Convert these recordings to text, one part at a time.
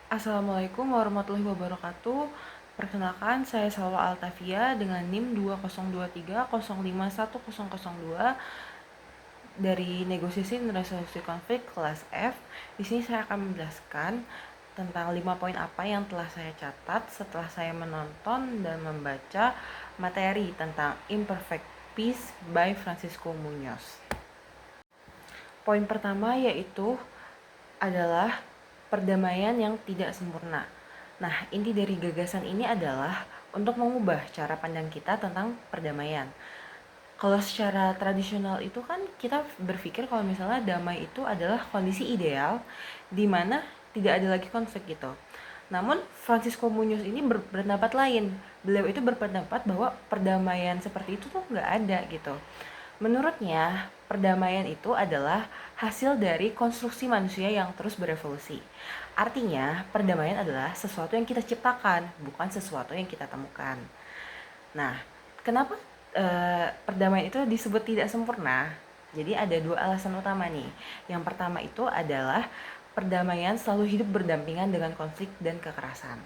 Assalamualaikum warahmatullahi wabarakatuh. Perkenalkan, saya Salwa Altavia dengan NIM 2023051002 dari Negosiasi dan Resolusi Konflik kelas F. Di sini saya akan menjelaskan tentang 5 poin apa yang telah saya catat setelah saya menonton dan membaca materi tentang Imperfect Peace by Francisco Munoz. Poin pertama yaitu adalah perdamaian yang tidak sempurna. Nah, inti dari gagasan ini adalah untuk mengubah cara pandang kita tentang perdamaian. Kalau secara tradisional itu kan kita berpikir kalau misalnya damai itu adalah kondisi ideal di mana tidak ada lagi konflik gitu. Namun Francisco Munoz ini berpendapat lain. Beliau itu berpendapat bahwa perdamaian seperti itu tuh nggak ada gitu. Menurutnya, perdamaian itu adalah hasil dari konstruksi manusia yang terus berevolusi. Artinya, perdamaian adalah sesuatu yang kita ciptakan, bukan sesuatu yang kita temukan. Nah, kenapa perdamaian itu disebut tidak sempurna? Jadi ada dua alasan utama nih. Yang pertama itu adalah perdamaian selalu hidup berdampingan dengan konflik dan kekerasan.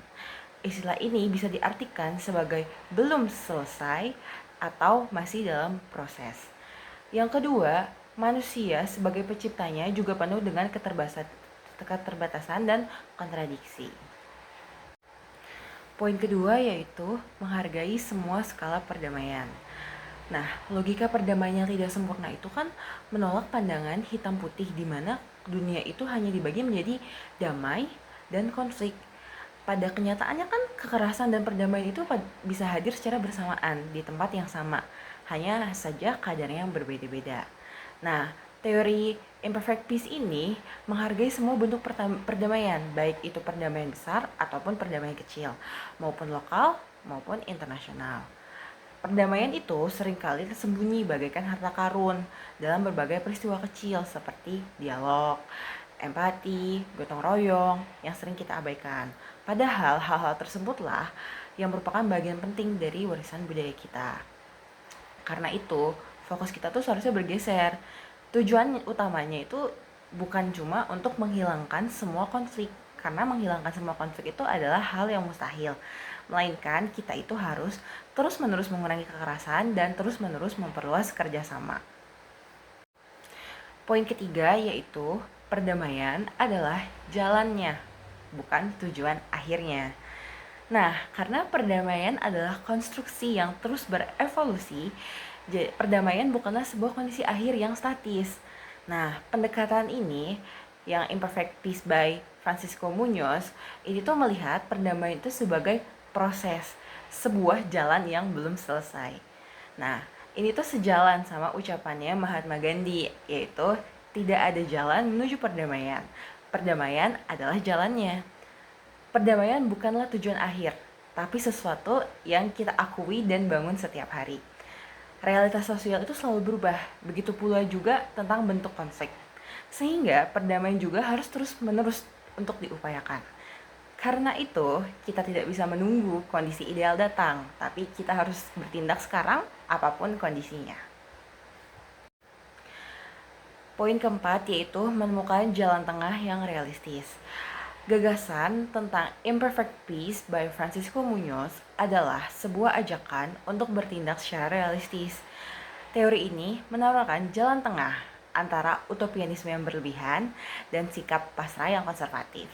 Istilah ini bisa diartikan sebagai belum selesai atau masih dalam proses. Yang kedua, manusia sebagai penciptanya juga penuh dengan keterbatasan dan kontradiksi. Poin kedua yaitu menghargai semua skala perdamaian. Nah, logika perdamaian yang tidak sempurna itu kan menolak pandangan hitam putih di mana dunia itu hanya dibagi menjadi damai dan konflik. Pada kenyataannya kan kekerasan dan perdamaian itu bisa hadir secara bersamaan di tempat yang sama, hanya saja kadarnya yang berbeda-beda. Nah, teori imperfect peace ini menghargai semua bentuk perdamaian, baik itu perdamaian besar ataupun perdamaian kecil, maupun lokal maupun internasional. Perdamaian itu seringkali tersembunyi bagaikan harta karun dalam berbagai peristiwa kecil seperti dialog, empati, gotong royong yang sering kita abaikan. Padahal hal-hal tersebutlah yang merupakan bagian penting dari warisan budaya kita. Karena itu, fokus kita tuh seharusnya bergeser. Tujuan utamanya itu bukan cuma untuk menghilangkan semua konflik, karena menghilangkan semua konflik itu adalah hal yang mustahil. Melainkan kita itu harus terus-menerus mengurangi kekerasan dan terus-menerus memperluas kerjasama. Poin ketiga yaitu perdamaian adalah jalannya, bukan tujuan akhirnya. Nah, karena perdamaian adalah konstruksi yang terus berevolusi, perdamaian bukanlah sebuah kondisi akhir yang statis. Nah, pendekatan ini yang Imperfect Peace by Francisco Munoz, ini tuh melihat perdamaian itu sebagai proses, sebuah jalan yang belum selesai. Nah, ini tuh sejalan sama ucapannya Mahatma Gandhi, yaitu tidak ada jalan menuju perdamaian. Perdamaian adalah jalannya. Perdamaian bukanlah tujuan akhir, tapi sesuatu yang kita akui dan bangun setiap hari. Realitas sosial itu selalu berubah, begitu pula juga tentang bentuk konflik. Sehingga perdamaian juga harus terus-menerus untuk diupayakan. Karena itu, kita tidak bisa menunggu kondisi ideal datang, tapi kita harus bertindak sekarang apapun kondisinya. Poin keempat yaitu menemukan jalan tengah yang realistis. Gagasan tentang Imperfect Peace by Francisco Munoz adalah sebuah ajakan untuk bertindak secara realistis. Teori ini menawarkan jalan tengah antara utopianisme yang berlebihan dan sikap pasrah yang konservatif.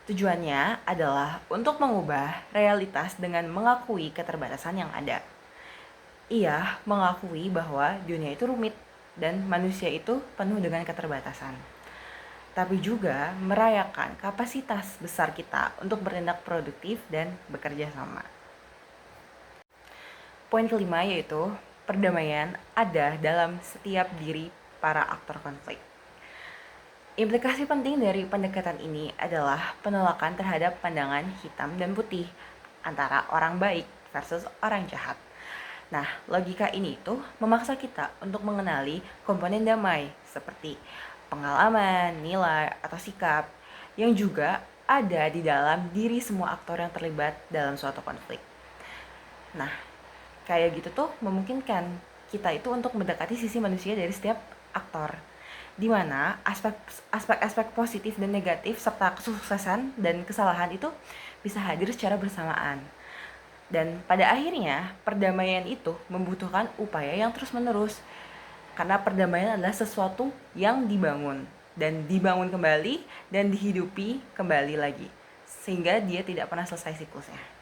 Tujuannya adalah untuk mengubah realitas dengan mengakui keterbatasan yang ada. Ia mengakui bahwa dunia itu rumit dan manusia itu penuh dengan keterbatasan, tapi juga merayakan kapasitas besar kita untuk bertindak produktif dan bekerja sama. Poin kelima yaitu perdamaian ada dalam setiap diri para aktor konflik. Implikasi penting dari pendekatan ini adalah penolakan terhadap pandangan hitam dan putih antara orang baik versus orang jahat. Nah, logika ini tuh memaksa kita untuk mengenali komponen damai seperti pengalaman, nilai, atau sikap yang juga ada di dalam diri semua aktor yang terlibat dalam suatu konflik. Nah, kayak gitu tuh memungkinkan kita itu untuk mendekati sisi manusia dari setiap aktor. di mana aspek-aspek positif dan negatif serta kesuksesan dan kesalahan itu bisa hadir secara bersamaan. Dan pada akhirnya, perdamaian itu membutuhkan upaya yang terus-menerus. Karena perdamaian adalah sesuatu yang dibangun dan dibangun kembali dan dihidupi kembali lagi. Sehingga dia tidak pernah selesai siklusnya.